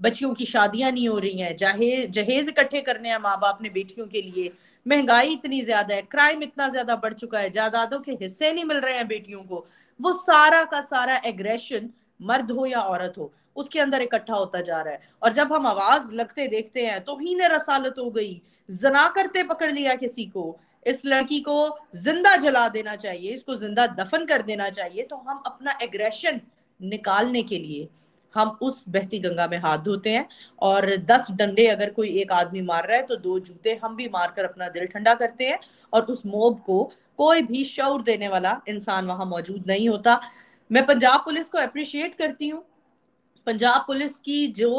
بچیوں کی شادیاں نہیں ہو رہی ہیں, جہیز اکٹھے کرنے ہیں ماں باپ نے بیٹیوں کے لیے, مہنگائی اتنی زیادہ ہے, کرائم اتنا زیادہ بڑھ چکا ہے, جائیدادوں کے حصے نہیں مل رہے ہیں بیٹیوں کو, وہ سارا کا سارا ایگریشن مرد ہو یا عورت ہو اس کے اندر اکٹھا ہوتا جا رہا ہے. اور جب ہم آواز لگتے دیکھتے ہیں, توہین رسالت ہو گئی, زنا کرتے پکڑ لیا کسی کو, اس لڑکی کو زندہ جلا دینا چاہیے, اس کو زندہ دفن کر دینا چاہیے, تو ہم اپنا ایگریشن نکالنے کے لیے ہم اس بہتی گنگا میں ہاتھ دھوتے ہیں, اور 10 ڈنڈے اگر کوئی ایک آدمی مار رہا ہے تو 2 جوتے ہم بھی مار کر اپنا دل ٹھنڈا کرتے ہیں, اور اس موب کو کوئی بھی شعور دینے والا انسان وہاں موجود نہیں ہوتا. میں پنجاب پولیس کو اپریشیٹ کرتی ہوں, پنجاب پولیس کی جو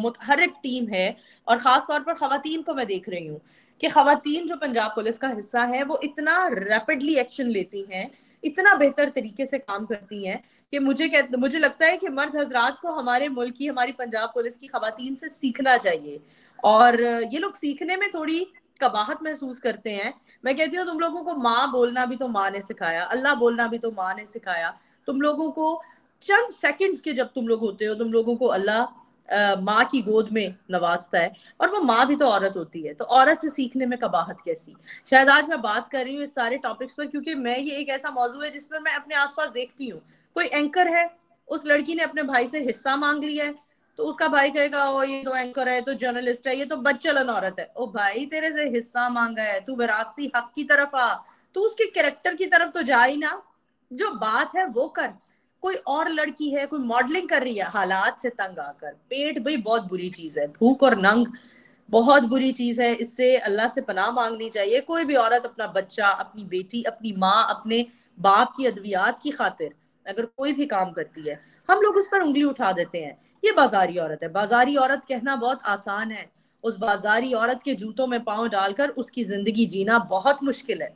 متحرک ٹیم ہے, اور خاص طور پر خواتین کو میں دیکھ رہی ہوں کہ خواتین جو پنجاب پولیس کا حصہ ہے وہ اتنا ریپڈلی ایکشن لیتی ہیں, اتنا بہتر طریقے سے کام کرتی ہیں کہ مجھے لگتا ہے کہ مرد حضرات کو ہمارے ملک کی, ہماری پنجاب پولیس کی خواتین سے سیکھنا چاہیے. اور یہ لوگ سیکھنے میں تھوڑی قباحت محسوس کرتے ہیں. میں کہتی ہوں تم لوگوں کو ماں بولنا بھی تو ماں نے سکھایا, اللہ بولنا بھی تو ماں نے سکھایا, تم لوگوں کو چند سیکنڈز کے جب تم لوگ ہوتے ہو, تم لوگوں کو اللہ ماں کی گود میں نوازتا ہے, اور وہ ماں بھی تو عورت ہوتی ہے, تو عورت سے سیکھنے میں قباحت کیسی. شاید آج میں بات کر رہی ہوں اس سارے ٹاپکس پر کیونکہ یہ ایک ایسا موضوع ہے جس پر میں اپنے آس پاس دیکھتی ہوں. کوئی اینکر ہے, اس لڑکی نے اپنے بھائی سے حصہ مانگ لیا ہے, تو اس کا بھائی کہے گا او یہ تو اینکر ہے, تو جرنلسٹ ہے, یہ تو بدچلن عورت ہے. او بھائی تیرے سے حصہ مانگا ہے, تو وراثتی حق کی طرف آ, تو اس کے کریکٹر کی طرف تو جا ہی نا, جو بات ہے وہ کر. کوئی اور لڑکی ہے, کوئی ماڈلنگ کر رہی ہے حالات سے تنگ آ کر, پیٹ بھائی بہت بری چیز ہے, بھوک اور ننگ بہت بری چیز ہے, اس سے اللہ سے پناہ مانگنی چاہیے. کوئی بھی عورت اپنا بچہ, اپنی بیٹی, اپنی ماں, اپنے باپ کی ادویات کی خاطر اگر کوئی بھی کام کرتی ہے, ہم لوگ اس پر انگلی اٹھا دیتے ہیں, یہ بازاری عورت ہے. بازاری عورت کہنا بہت آسان ہے, اس بازاری عورت کے جوتوں میں پاؤں ڈال کر اس کی زندگی جینا بہت مشکل ہے.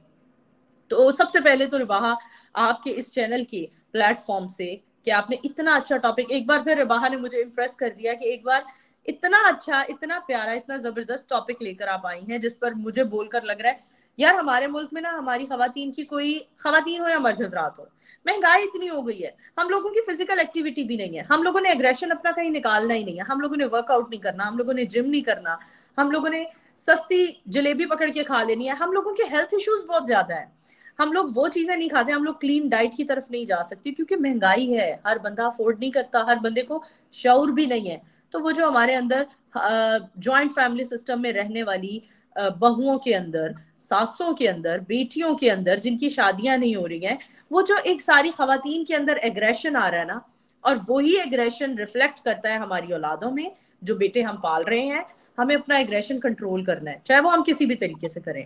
تو سب سے پہلے تو رباہا آپ کے اس چینل کے پلیٹ فارم سے کہ آپ نے اتنا اچھا ٹاپک, ایک بار پھر رباہا نے مجھے امپریس کر دیا کہ ایک بار اتنا اچھا, اتنا پیارا, اتنا زبردست ٹاپک لے کر آپ آئی ہیں, جس پر مجھے بول کر لگ رہا ہے یار ہمارے ملک میں نا ہماری خواتین کی, کوئی خواتین ہو یا مرد حضرات ہو, مہنگائی اتنی ہو گئی ہے, ہم لوگوں کی فزیکل ایکٹیویٹی بھی نہیں ہے, ہم لوگوں نے ایگریشن اپنا کہیں نکالنا ہی نہیں ہے, ہم لوگوں نے ورک آؤٹ نہیں کرنا, ہم لوگوں نے جم نہیں کرنا, ہم لوگوں نے سستی جلیبی پکڑ کے کھا لینی ہے, ہم لوگوں کے ہیلتھ ایشوز بہت زیادہ ہیں, ہم لوگ وہ چیزیں نہیں کھاتے, ہم لوگ کلین ڈائٹ کی طرف نہیں جا سکتے کیونکہ مہنگائی ہے, ہر بندہ افورڈ نہیں کرتا, ہر بندے کو شعور بھی نہیں ہے. تو وہ جو ہمارے اندر جوائنٹ فیملی سسٹم میں رہنے والی بہوؤں کے اندر, ساسوں کے اندر, بیٹیوں کے اندر جن کی شادیاں نہیں ہو رہی ہیں, وہ جو ایک ساری خواتین کے اندر ایگریشن آ رہا ہے نا, اور وہی ایگریشن ریفلیکٹ کرتا ہے ہماری اولادوں میں, جو بیٹے ہم پال رہے ہیں. ہمیں اپنا ایگریشن کنٹرول کرنا ہے, چاہے وہ ہم کسی بھی طریقے سے کریں.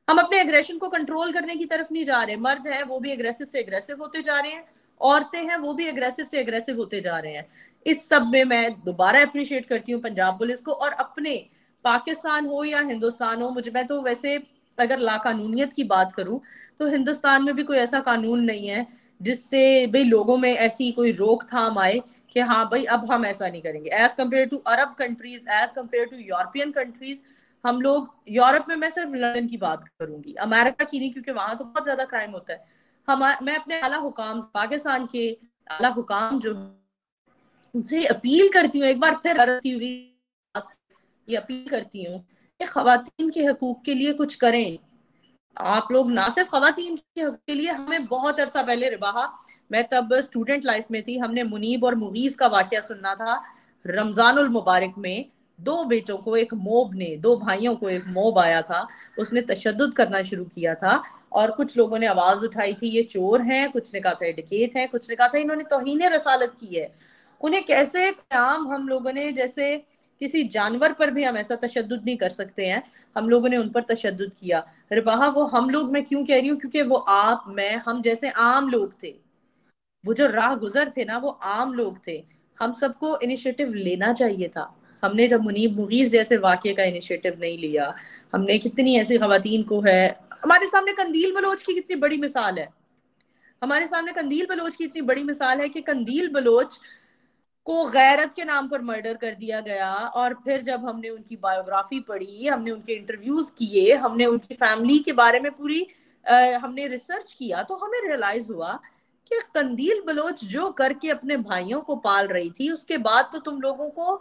ہم اپنے ایگریشن کو کنٹرول کرنے کی طرف نہیں جا رہے, مرد ہیں وہ بھی ایگریسو سے ایگریسو ہوتے جا رہے ہیں, عورتیں ہیں وہ بھی ایگریسو سے ایگریسو ہوتے جا رہے ہیں. اس سب میں دوبارہ اپریشیٹ کرتی ہوں پنجاب پولیس کو, اور اپنے پاکستان ہو یا ہندوستان ہو, میں تو ویسے اگر لا قانونیت کی بات کروں تو ہندوستان میں بھی کوئی ایسا قانون نہیں ہے جس سے بھئی لوگوں میں ایسی کوئی روک تھام آئے کہ ہاں بھئی اب ہم ایسا نہیں کریں گے. As compare to Arab countries, as compare to European countries, ہم لوگ یورپ میں صرف لندن کی بات کروں گی, امریکہ کی نہیں, کیونکہ وہاں تو بہت زیادہ کرائم ہوتا ہے. میں اپنے اعلیٰ حکام, پاکستان کے اعلیٰ حکام جو ان سے اپیل کرتی ہوں, ایک بار پھر یہ اپیل کرتی ہوں کہ خواتین کے حقوق کے لیے کچھ کریں. آپ لوگ نہ صرف خواتین کے حقوق کے لیے, ہمیں بہت عرصہ پہلے رباہا, میں تب اسٹوڈنٹ لائف میں تھی, ہم نے منیب اور مغیث کا واقعہ سننا تھا. رمضان المبارک میں 2 بیٹوں کو ایک موب نے, 2 بھائیوں کو ایک موب آیا تھا, اس نے تشدد کرنا شروع کیا تھا, اور کچھ لوگوں نے آواز اٹھائی تھی یہ چور ہیں, کچھ نے کہا تھا یہ ڈکیت ہیں, کچھ نے کہا تھا انہوں نے توہین رسالت کی ہے. انہیں کیسے قیام, ہم لوگوں نے جیسے کسی جانور پر بھی ہم ایسا تشدد نہیں کر سکتے ہیں, ہم لوگوں نے ان پر تشدد کیا. رباہا وہ ہم لوگ, میں کیوں کہہ رہی ہوں, کیونکہ وہ آپ, میں, ہم جیسے عام لوگ تھے, وہ جو راہ گزر تھے نا وہ عام لوگ تھے. ہم سب کو انیشیٹو لینا چاہیے تھا. ہم نے جب منیب مغیث جیسے واقعے کا انیشیٹو نہیں لیا, ہم نے کتنی ایسی خواتین کو ہے, ہمارے سامنے قندیل بلوچ کی کتنی بڑی مثال ہے, ہمارے سامنے قندیل بلوچ کی اتنی بڑی مثال ہے کہ قندیل بلوچ کو غیرت کے نام پر مرڈر کر دیا گیا, اور پھر جب ہم نے ان کی بایوگرافی پڑھی, ہم نے ان کے انٹرویوز کیے, ہم نے ان کی فیملی کے بارے میں پوری ہم نے ریسرچ کیا, تو ہمیں ریئلائز ہوا کہ قندیل بلوچ جو کر کے اپنے بھائیوں کو پال رہی تھی, اس کے بعد تو تم لوگوں کو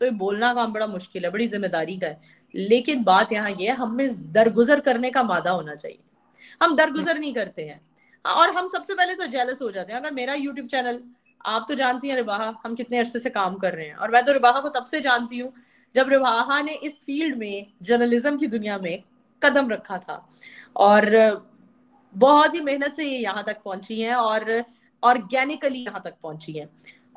تو یہ بولنا کام بڑا مشکل ہے, بڑی ذمہ داری کا ہے. لیکن بات یہاں یہ ہے, ہم میں درگزر کرنے کا مادہ ہونا چاہیے. ہم درگزر نہیں کرتے ہیں, اور ہم سب سے پہلے تو جیلس ہو جاتے ہیں. اگر میرا یوٹیوب چینل, آپ تو جانتی ہیں رباہا ہم کتنے عرصے سے کام کر رہے ہیں, اور میں تو رباہا کو تب سے جانتی ہوں جب رباہا نے اس فیلڈ میں, جرنلزم کی دنیا میں قدم رکھا تھا, اور بہت ہی محنت سے یہ یہاں تک پہنچی ہیں, اور آرگینکلی یہاں تک پہنچی ہیں.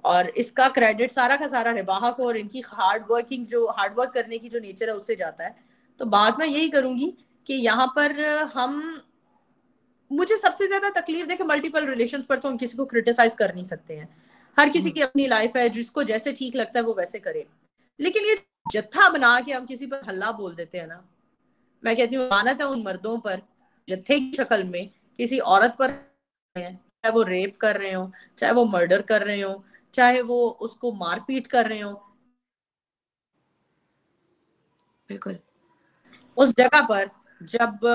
اور اس کا کریڈٹ سارا کا سارا رباہا کو, اور ان کی ہارڈ ورک کرنے کی جو نیچر ہے اس سے جاتا ہے. تو بات میں یہی کروں گی کہ یہاں پر مجھے سب سے زیادہ تکلیف دیکھیں ملٹیپل ریلیشنز پر تو ہم کسی کو کرٹیسائز کر نہیں سکتے ہیں, ہر کسی کی اپنی لائف ہے, جس کو جیسے ٹھیک لگتا ہے وہ ویسے کرے. لیکن یہ جتھا بنا کے ہم کسی پر ہلہ بول دیتے ہیں نا, میں کہتی ہوں لعنت ہے ان مردوں پر جتھے کی شکل میں کسی عورت پر, چاہے وہ ریپ کر رہے ہوں, چاہے وہ مرڈر کر رہے ہوں, چاہے وہ اس کو مار پیٹ کر رہے ہوں. بالکل. اس جگہ پر جب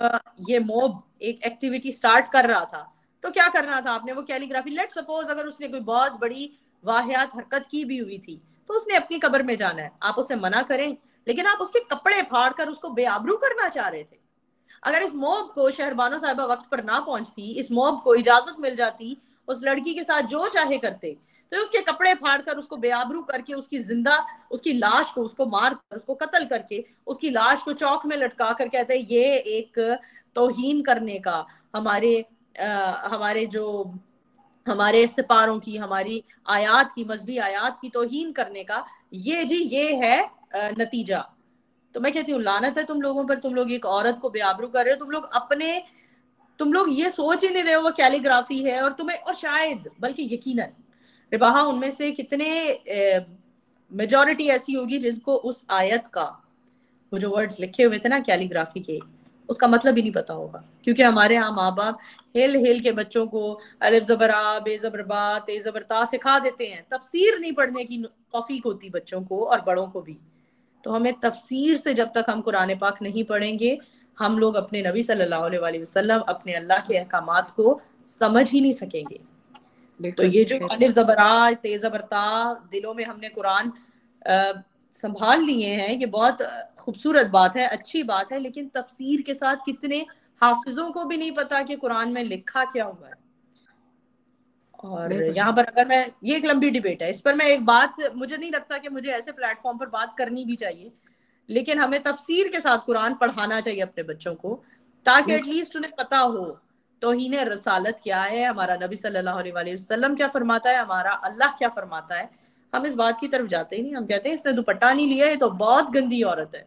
یہ موب ایک ایکٹیویٹی سٹارٹ کر رہا تھا تو کیا کرنا تھا آپ نے, وہ کیلیگرافی, لیٹ سپوز اگر اس نے کوئی بہت بڑی واہیات حرکت کی بھی ہوئی تھی تو اس نے اپنی قبر میں جانا ہے, آپ اسے منع کریں, لیکن آپ اس کے کپڑے پھاڑ کر اس کو بے آبرو کرنا چاہ رہے تھے. اگر اس موب کو شہربانو صاحبہ وقت پر نہ پہنچتی, اس موب کو اجازت مل جاتی اس لڑکی کے ساتھ جو چاہے کرتے, تو اس کے کپڑے پھاڑ کر اس کو بے آبرو کر کے, اس کی زندہ, اس کی لاش کو, اس کو مار کر, اس کو قتل کر کے, اس کی لاش کو چوک میں لٹکا کر کہتے ہیں یہ ایک توہین کرنے کا, ہمارے جو ہمارے سپاروں کی, ہماری آیات کی, مذہبی آیات کی توہین کرنے کا یہ ہے نتیجہ. تو میں کہتی ہوں لعنت ہے تم لوگوں پر, تم لوگ ایک عورت کو بے آبرو کر رہے ہو, تم لوگ یہ سوچ ہی نہیں رہے ہو وہ کیلیگرافی ہے, اور شاید بلکہ یقیناً رباہا ان میں سے کتنے میجورٹی ایسی ہوگی جن کو اس آیت کا, وہ جو ورڈز لکھے ہوئے تھے نا کیلیگرافی کے, اس کا مطلب ہی نہیں پتا ہوگا. کیونکہ ہمارے ہاں ماں باپ ہیل کے بچوں کو الف زبر آ, بے زبر با, تے زبر تا سکھا دیتے ہیں. تفسیر نہیں پڑھنے کی توفیق ہوتی بچوں کو اور بڑوں کو بھی. تو ہمیں تفسیر سے جب تک ہم قرآن پاک نہیں پڑھیں گے, ہم لوگ اپنے نبی صلی اللہ علیہ وآلہ وسلم, اپنے اللہ کے احکامات کو سمجھ ہی نہیں سکیں گے. تو بالکل. یہ جو الف زبر آ, تے زبر تا دلوں میں ہم نے قرآن سنبھال لیے ہیں, یہ بہت خوبصورت بات ہے, اچھی بات ہے, لیکن تفسیر کے ساتھ کتنے حافظوں کو بھی نہیں پتا کہ قرآن میں لکھا کیا ہوا ہے. اور بالکل. یہاں پر اگر میں, یہ ایک لمبی ڈیبیٹ ہے, اس پر میں ایک بات, مجھے نہیں لگتا کہ مجھے ایسے پلیٹ فارم پر بات کرنی بھی چاہیے, لیکن ہمیں تفسیر کے ساتھ قرآن پڑھانا چاہیے اپنے بچوں کو, تاکہ ایٹ بالکل. لیسٹ انہیں پتا ہو توہین رسالت کیا ہے, ہمارا نبی صلی اللہ علیہ وآلہ وسلم کیا فرماتا ہے, ہمارا اللہ کیا فرماتا ہے. ہم اس بات کی طرف جاتے ہی نہیں, ہم کہتے ہیں اس نے دوپٹہ نہیں لیا, یہ تو بہت گندی عورت ہے.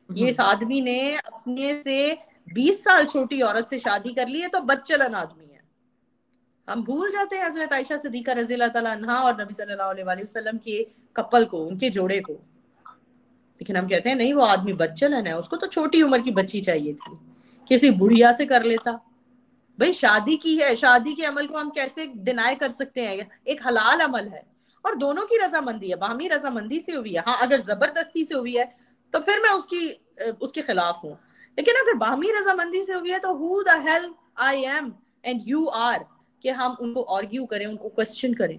یہ اس آدمی نے اپنے سے 20 سال چھوٹی عورت سے شادی کر لی ہے, تو بدچلن آدمی ہے. ہم بھول جاتے ہیں حضرت عائشہ صدیقہ رضی اللہ تعالیٰ عنہا اور نبی صلی اللہ علیہ وآلہ وسلم کے کپل کو, ان کے جوڑے کو, لیکن ہم کہتے ہیں نہیں وہ آدمی بدچلن ہے, اس کو تو چھوٹی عمر کی بچی چاہیے تھی, کسی بڑھیا سے کر لیتا. بھئی شادی کی ہے, شادی کے عمل کو ہم کیسے ڈینائی کر سکتے ہیں, ایک حلال عمل ہے, اور دونوں کی رضامندی ہے, باہمی رضامندی سے ہوئی ہے. ہاں اگر زبردستی سے ہوئی ہے تو پھر میں اس کے خلاف ہوں, لیکن اگر باہمی رضامندی سے ہوئی ہے تو who the hell I am and you are کہ ہم ان کو آرگیو کریں, ان کو کوسچن کریں.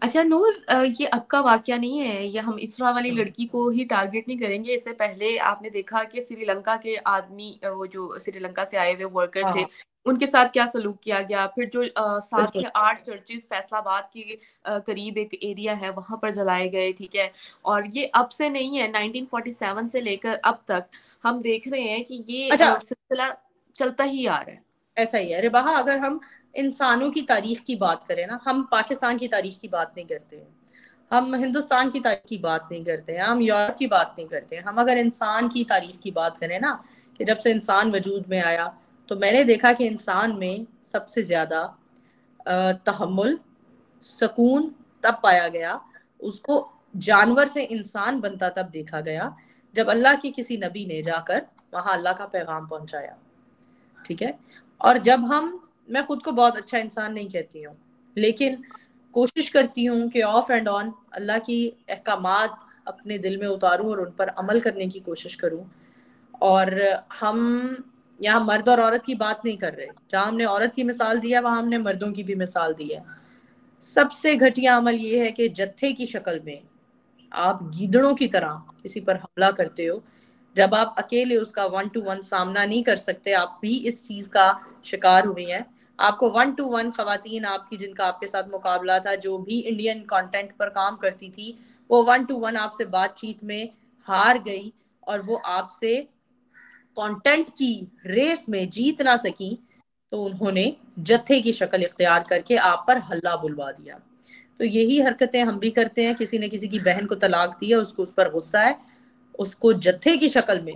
اچھا نور, یہ اب کا واقعہ نہیں ہے, یہ ہم اسرا والی لڑکی کو ہی ٹارگٹ نہیں کریں گے. اس سے پہلے آپ نے دیکھا کہ سری لنکا کے آدمی, وہ جو سری لنکا سے آئے ہوئے ورکر ہاں تھے, ان کے ساتھ کیا سلوک کیا گیا. پھر جو 7 بالکل. سے 8 چرچز فیصل آباد کے قریب ایک ایریا ہے وہاں پر جلائے گئے, ٹھیک ہے. اور یہ اب سے نہیں ہے, 1947 سے لے کر اب تک ہم دیکھ رہے ہیں کہ یہ اچھا سلسلہ چلتا ہی آ رہا ہے. ایسا ہی ہے رباہا, اگر ہم انسانوں کی تاریخ کی بات کریں نا, ہم پاکستان کی تاریخ کی بات نہیں کرتے ہیں, ہم ہندوستان کی تاریخ کی بات نہیں کرتے ہیں, ہم یورپ کی بات نہیں کرتے ہیں. ہم اگر انسان کی تاریخ کی بات کریں نا, کہ جب سے انسان وجود میں آیا, تو میں نے دیکھا کہ انسان میں سب سے زیادہ تحمل, سکون تب پایا گیا, اس کو جانور سے انسان بنتا تب دیکھا گیا جب اللہ کی کسی نبی نے جا کر وہاں اللہ کا پیغام پہنچایا. ٹھیک ہے. اور جب میں خود کو بہت اچھا انسان نہیں کہتی ہوں, لیکن کوشش کرتی ہوں کہ آف اینڈ آن اللہ کی احکامات اپنے دل میں اتاروں اور ان پر عمل کرنے کی کوشش کروں. اور ہم یہاں مرد اور عورت کی بات نہیں کر رہے, جہاں ہم نے عورت کی مثال دیا وہاں ہم نے مردوں کی بھی مثال دی ہے. سب سے گھٹیا عمل یہ ہے کہ جتھے کی شکل میں آپ گیدڑوں کی طرح کسی پر حملہ کرتے ہو. جب آپ اکیلے اس کا 1-to-1 سامنا نہیں کر سکتے, آپ بھی اس چیز کا شکار ہوئی ہیں. آپ کو 1-to-1 خواتین آپ کی جن کا آپ کے ساتھ مقابلہ تھا, جو بھی انڈین کانٹینٹ پر کام کرتی تھی, وہ 1-to-1 آپ سے بات چیت میں ہار گئی, اور وہ آپ سے کانٹینٹ کی ریس میں جیت نہ سکی, تو انہوں نے جتھے کی شکل اختیار کر کے آپ پر حلہ بلوا دیا. تو یہی حرکتیں ہم بھی کرتے ہیں. کسی نے کسی کی بہن کو طلاق دی ہے, اس کو اس پر غصہ ہے, اس کو جتھے کی شکل میں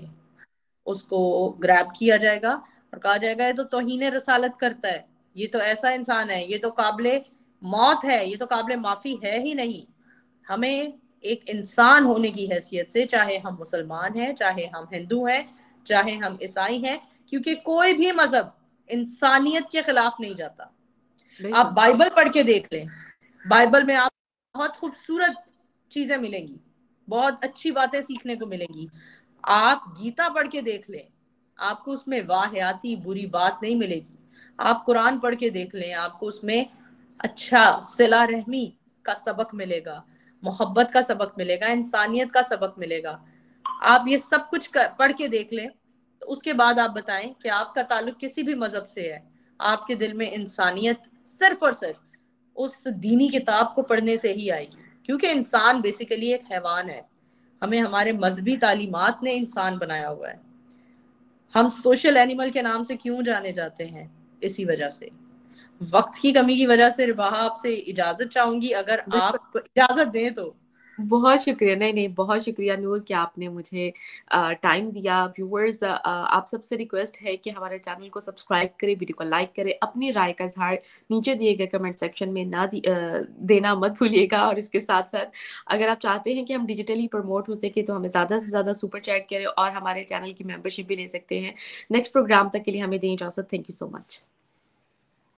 اس کو گریب کیا جائے گا اور کہا جائے گا یہ تو توہین رسالت کرتا ہے, یہ تو ایسا انسان ہے, یہ تو قابل موت ہے, یہ تو قابل معافی ہے ہی نہیں. ہمیں ایک انسان ہونے کی حیثیت سے, چاہے ہم مسلمان ہیں, چاہے ہم ہندو ہیں, چاہے ہم عیسائی ہیں, کیونکہ کوئی بھی مذہب انسانیت کے خلاف نہیں جاتا. آپ بالکل بائبل پڑھ کے دیکھ لیں, بائبل میں آپ بہت خوبصورت چیزیں ملیں گی, بہت اچھی باتیں سیکھنے کو ملیں گی. آپ گیتا پڑھ کے دیکھ لیں, آپ کو اس میں واہیاتی بری بات نہیں ملے گی. آپ قرآن پڑھ کے دیکھ لیں, آپ کو اس میں اچھا صلہ رحمی کا سبق ملے گا, محبت کا سبق ملے گا, انسانیت کا سبق ملے گا. آپ یہ سب کچھ پڑھ کے دیکھ لیں, تو اس کے بعد آپ بتائیں کہ آپ کا تعلق کسی بھی مذہب سے ہے, آپ کے دل میں انسانیت صرف اور صرف اس دینی کتاب کو پڑھنے سے ہی آئے گی. کیونکہ انسان بیسیکلی ایک حیوان ہے, ہمیں ہمارے مذہبی تعلیمات نے انسان بنایا ہوا ہے. ہم سوشل اینیمل کے نام سے کیوں جانے جاتے ہیں؟ اسی وجہ سے. وقت کی کمی کی وجہ سے رباحہ آپ سے اجازت چاہوں گی, اگر بالکل. آپ اجازت دیں تو. بہت شکریہ. نہیں نہیں, بہت شکریہ نور کہ آپ نے مجھے ٹائم دیا. ویورز, آپ سب سے ریکویسٹ ہے کہ ہمارے چینل کو سبسکرائب کریں, ویڈیو کو لائک کریں, اپنی رائے کا اظہار نیچے دیے گئے کمنٹ سیکشن میں دینا مت بھولیے گا. اور اس کے ساتھ ساتھ اگر آپ چاہتے ہیں کہ ہم ڈیجیٹلی پروموٹ ہو سکے تو ہمیں زیادہ سے زیادہ سپر چیٹ کریں, اور ہمارے چینل کی ممبرشپ بھی لے سکتے ہیں. نیکسٹ پروگرام تک کے لیے ہمیں دیں اجازت. Thank you so much.